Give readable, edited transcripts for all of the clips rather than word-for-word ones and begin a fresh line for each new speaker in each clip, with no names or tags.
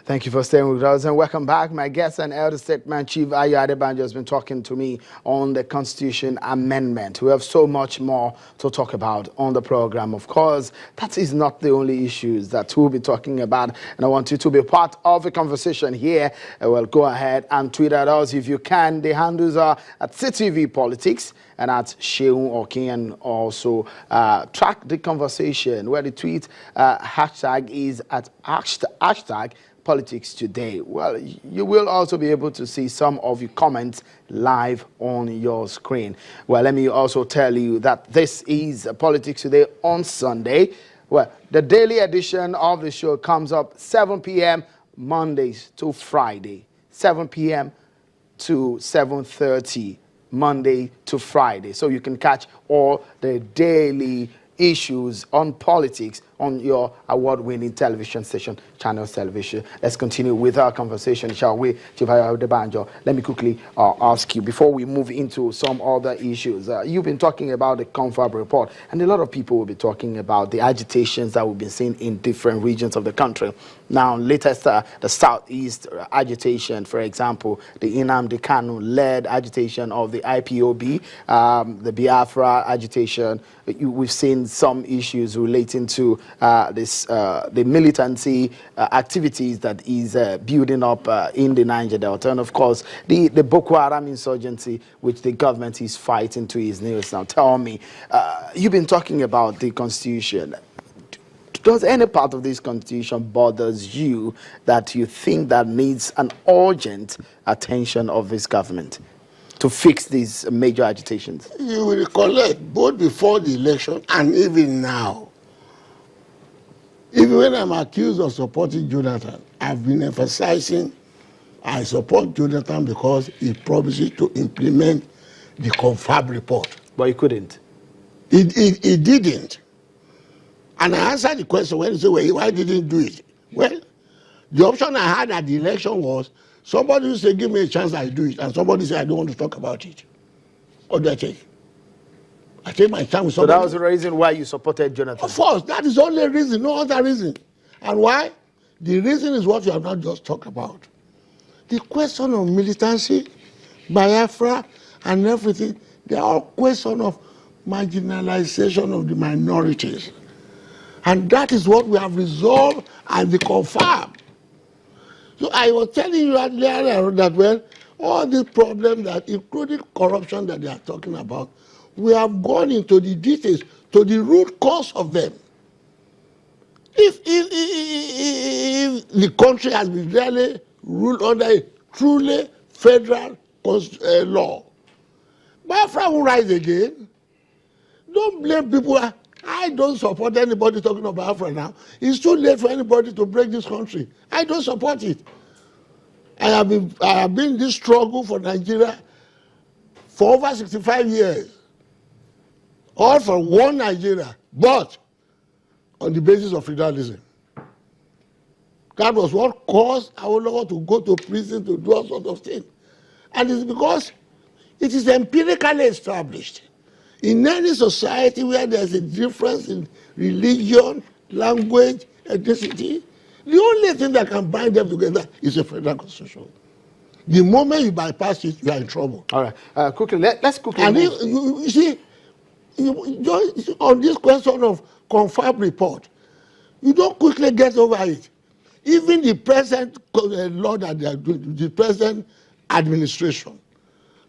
Thank you for staying with us and welcome back. My guest and elder statesman, Chief Ayo Adebanjo, has been talking to me on the Constitution Amendment. We have so much more to talk about on the program. Of course, that is not the only issues that we'll be talking about. And I want you to be part of the conversation here. Well, go ahead and tweet at us if you can. The handles are at CTV Politics and at Sheung Okin, and also track the conversation where the tweet hashtag is at hashtag Politics Today. Well, you will also be able to see some of your comments live on your screen. Well, let me also tell you that this is Politics Today on Sunday. Well, the daily edition of the show comes up 7 p.m. Mondays to Friday, 7 p.m. to 7:30 Monday to Friday. So you can catch all the daily issues on politics on your award-winning television station, Channels Television. Let's continue with our conversation, shall we, Chief Ayo Adebanjo? Let me quickly ask you, before we move into some other issues, you've been talking about the Confab report, and a lot of people will be talking about the agitations that we've been seeing in different regions of the country. Now, latest, the Southeast agitation, for example, the Nnamdi Kanu-led agitation of the IPOB, the Biafra agitation. We've seen some issues relating to the militancy activities that is building up in the Niger Delta, and of course the Boko Haram insurgency, which the government is fighting to its nails now. Tell me, you've been talking about the Constitution. Does any part of this Constitution bothers you that you think that needs an urgent attention of this government to fix these major agitations?
You will recollect, both before the election and even now, even when I'm accused of supporting Jonathan, I've been emphasizing I support Jonathan because he promises to implement the Confab report.
But he couldn't.
He didn't. And I answered the question when you say, well, why didn't he do it? Well, the option I had at the election was somebody who said, give me a chance, I do it. And somebody said, I don't want to talk about it. What do I take? I take my time with somebody.
So that was the reason why you supported Jonathan?
Of course, that is the only reason, no other reason. And why? The reason is what you have not just talked about. The question of militancy, Biafra, and everything, they are all questions of marginalization of the minorities. And that is what we have resolved at the Confab. So I was telling you earlier that, well, all these problems, that including corruption that they are talking about, we have gone into the details, to the root cause of them. If the country has been really ruled under a truly federal law, Biafra will rise again. Don't blame people. I don't support anybody talking about Biafra now. It's too late for anybody to break this country. I don't support it. I have been in this struggle for Nigeria for over 65 years. All for one Nigeria, but on the basis of federalism. That was what caused Awolowo to go to prison to do all sorts of things. And it's because it is empirically established. In any society where there's a difference in religion, language, ethnicity, the only thing that can bind them together is a federal constitution. The moment you bypass it, you are in trouble.
All right, quickly, let's quickly
and
move.
you see, on this question of Confab report, you don't quickly get over it. Even the present law that they are doing, the present administration,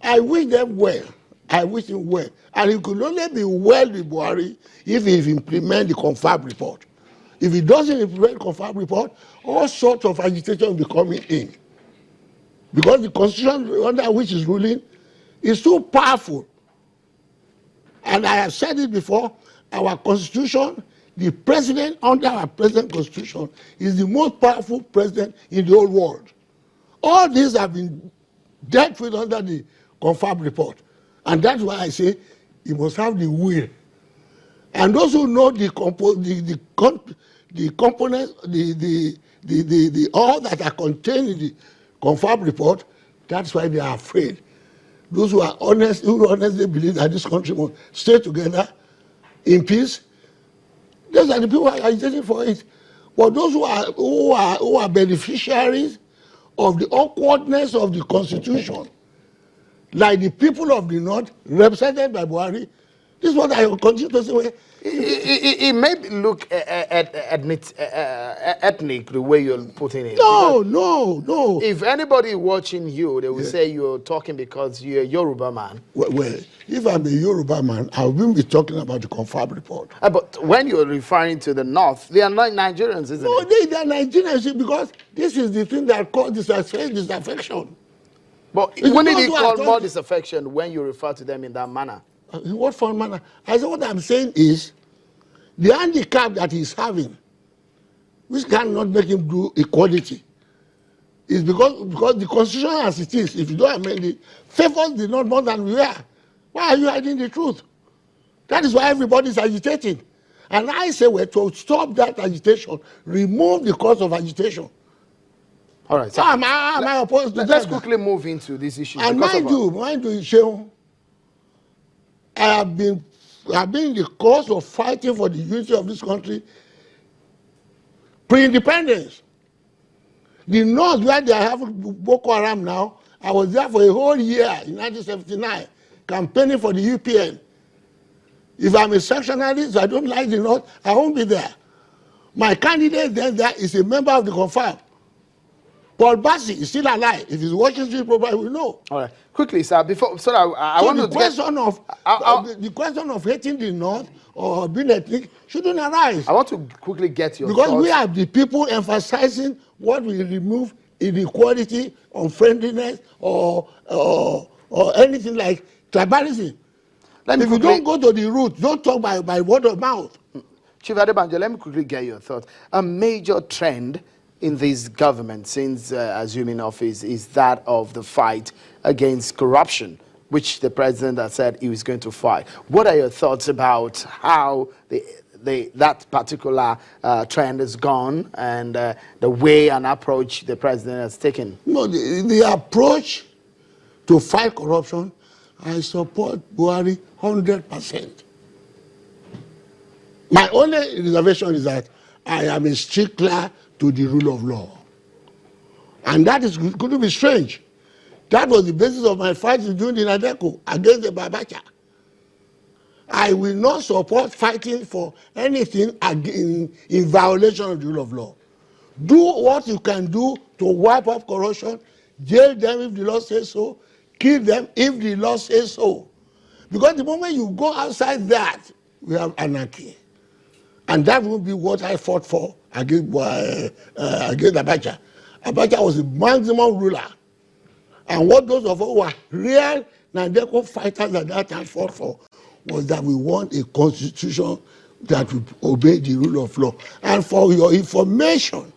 I wish them well. I wish him well. And he could only be well with Buhari if he implements the Confab report. If he doesn't implement the Confab report, all sorts of agitation will be coming in. Because the constitution under which is ruling is too powerful. And I have said it before, our constitution, the president under our present constitution is the most powerful president in the whole world. All these have been dealt with under the Confab report. And that's why I say you must have the will. And those who know the components, all that are contained in the Confab report, that's why they are afraid. Those who are honest, who honestly believe that this country will stay together in peace, those are the people who are agitating for it. But those who are beneficiaries of the awkwardness of the Constitution, like the people of the North, represented by Buhari, this is what I will continue to say.
It may look ethnic the way you're putting it.
No.
If anybody watching you, they will say you're talking because you're a Yoruba man.
Well, if I'm a Yoruba man, I wouldn't be talking about the Confab report.
But when you're referring to the North, they are not Nigerians, isn't it?
They are Nigerians because this is the thing that causes disaffection.
But when did he call more disaffection when you refer to them in that manner?
In what form manner? I said what I'm saying is the handicap that he's having, which cannot make him do equality, is because the Constitution as it is, if you don't amend it, favors the North more than we are. Why are you hiding the truth? That is why everybody is agitating. And I say, well, to stop that agitation, remove the cause of agitation.
All right.
So am I opposed to that?
Let's quickly move into this issue.
And mind you, Shehu, I have been in the cause of fighting for the unity of this country pre-independence. The North, where they have Boko Haram now, I was there for a whole year in 1979, campaigning for the UPN. If I'm a sectionalist, I don't like the North, I won't be there. My candidate then there is a member of the Confab. Paul Bassi is still alive. If he's watching this program, we know.
All right. Quickly, sir, before, so I want to
the question of hating the North or being ethnic shouldn't arise.
I want to quickly get your
because
thoughts.
We have the people emphasizing what will remove inequality, unfriendliness, or anything like tribalism. If you don't go to the root, don't talk by word of mouth.
Chief Adebanjo, let me quickly get your thoughts. A major trend in this government since assuming office is that of the fight against corruption, which the president has said he was going to fight. What are your thoughts about how that particular trend has gone and the way and approach the president has taken?
No, the approach to fight corruption, I support Buhari 100%. My only reservation is that I am a stickler to the rule of law. And that is going to be strange. That was the basis of my fight during the Nadeko against the Babacha. I will not support fighting for anything in violation of the rule of law. Do what you can do to wipe up corruption, jail them if the law says so, kill them if the law says so. Because the moment you go outside that, we have anarchy. And that will be what I fought for against Abacha. Abacha was the maximum ruler. And what those of us who were real Nadeko fighters at that time fought for was that we want a constitution that will obey the rule of law. And for your information,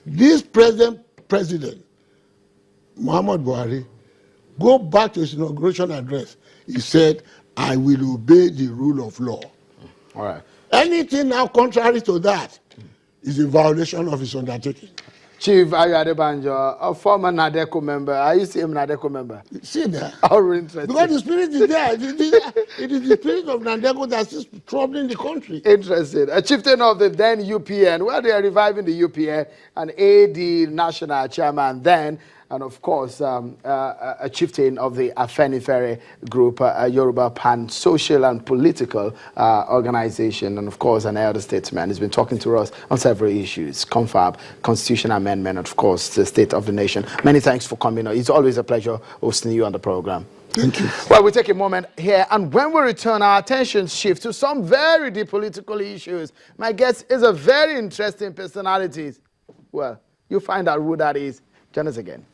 this present president, Muhammad Buhari, go back to his inauguration address. He said, I will obey the rule of law.
All right.
Anything now contrary to that is a violation of his undertaking.
Chief Adebanjo, a former Nadeko member. Are you still a Nadeko member?
See there.
How interesting.
Because the spirit is there. It is the spirit of Nadeko that is troubling the country.
Interesting. A chieftain of the then UPN. Well, they are reviving the UPN, an AD national chairman then, and of course, a chieftain of the Afenifere group, a Yoruba pan-social and political organization, and of course, an elder statesman. He's been talking to us on several issues, Confab, Constitution Amendment, and of course, the state of the nation. Many thanks for coming on. It's always a pleasure hosting you on the program.
Thank you.
Well, we take a moment here, and when we return, our attention shifts to some very deep political issues. My guest is a very interesting personality. Well, you'll find out who that is. Join us again.